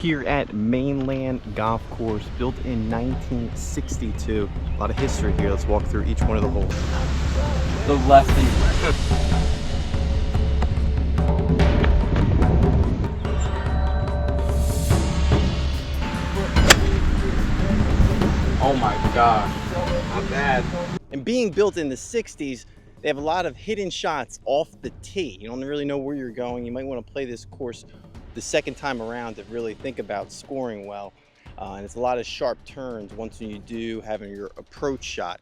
Here at Mainland Golf Course, built in 1962. A lot of history here. Let's walk through each one of the holes. The lefty. Oh my gosh, not bad. And being built in the 60s, they have a lot of hidden shots off the tee. You don't really know where you're going. You might want to play this course the second time around to really think about scoring well. And it's a lot of sharp turns once you do having your approach shot.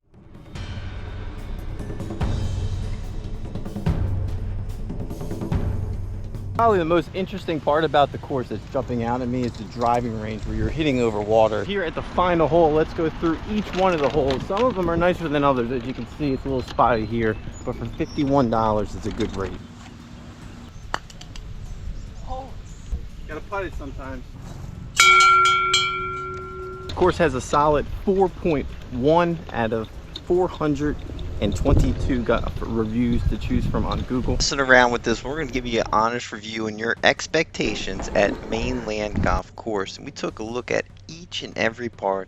Probably the most interesting part about the course that's jumping out at me is the driving range where you're hitting over water. Here at the final hole, let's go through each one of the holes. Some of them are nicer than others. As you can see, it's a little spotty here, but for $51, it's a good rate. Oh, gotta putt it sometimes. This course has a solid 4.1 out of 422 reviews to choose from on Google. Messing around with this, we're going to give you an honest review on your expectations at Mainland Golf Course. And we took a look at each and every part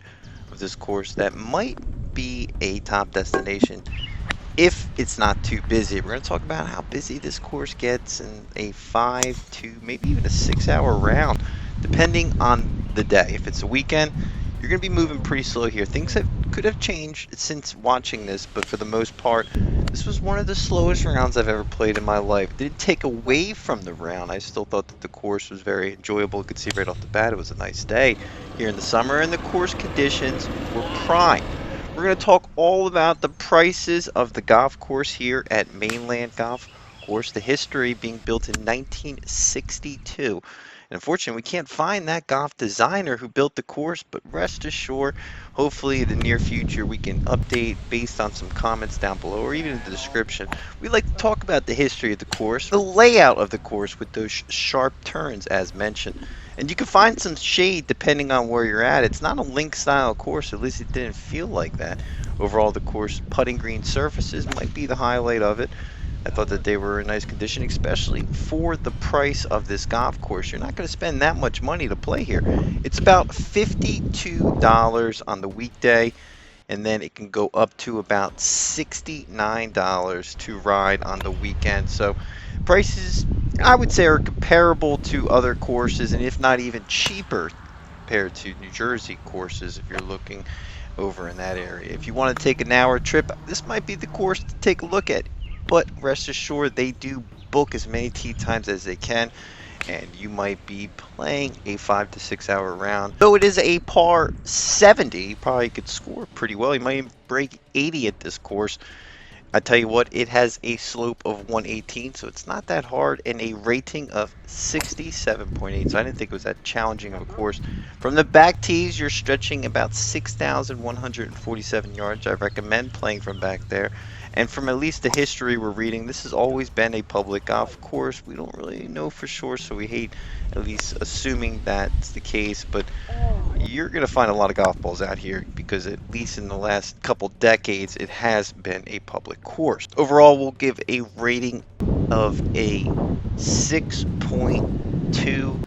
of this course that might be a top destination if it's not too busy. We're going to talk about how busy this course gets in a 5 to maybe even a 6-hour round, depending on the day. If it's a weekend, you're going to be moving pretty slow here. Things could have changed since watching this, but for the most part, this was one of the slowest rounds I've ever played in my life. It didn't take away from the round. I still thought that the course was very enjoyable. You could see right off the bat it was a nice day here in the summer, and the course conditions were prime. We're going to talk all about the prices of the golf course here at Mainland Golf Course, the history being built in 1962. And unfortunately, we can't find that golf designer who built the course, but rest assured, hopefully in the near future, we can update based on some comments down below or even in the description. We like to talk about the history of the course, the layout of the course with those sharp turns as mentioned. And you can find some shade depending on where you're at. It's not a link style course, at least it didn't feel like that. Overall, the course putting green surfaces might be the highlight of it. I thought that they were in nice condition, especially for the price of this golf course. You're not going to spend that much money to play here. It's about $52 on the weekday, and then it can go up to about $69 to ride on the weekend. So prices, I would say, are comparable to other courses, and if not even cheaper compared to New Jersey courses if you're looking over in that area. If you want to take an hour trip, this might be the course to take a look at. But rest assured, they do book as many tee times as they can, and you might be playing a 5 to 6 hour round. Though it is a par 70, you probably could score pretty well. You might even break 80 at this course. I tell you what, it has a slope of 118, so it's not that hard, and a rating of 67.8. So I didn't think it was that challenging of a course. From the back tees, you're stretching about 6,147 yards. I recommend playing from back there. And from at least the history we're reading, this has always been a public golf course. We don't really know for sure, so we hate at least assuming that's the case. But you're going to find a lot of golf balls out here because at least in the last couple decades, it has been a public course. Overall, we'll give a rating of a 6.2.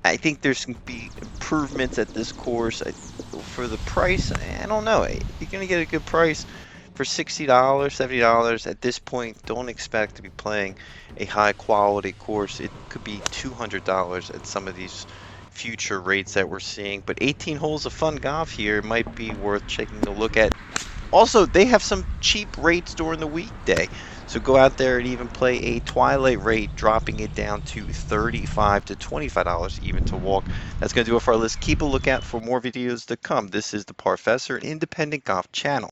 I think there's going to be improvements at this course. For the price, I don't know. You're going to get a good price. For $60, $70 at this point, don't expect to be playing a high quality course. It could be $200 at some of these future rates that we're seeing. But 18 holes of fun golf here might be worth taking a look at. Also, they have some cheap rates during the weekday. So go out there and even play a twilight rate, dropping it down to $35 to $25 even to walk. That's going to do it for our list. Keep a lookout for more videos to come. This is the Parfessor, an independent golf channel.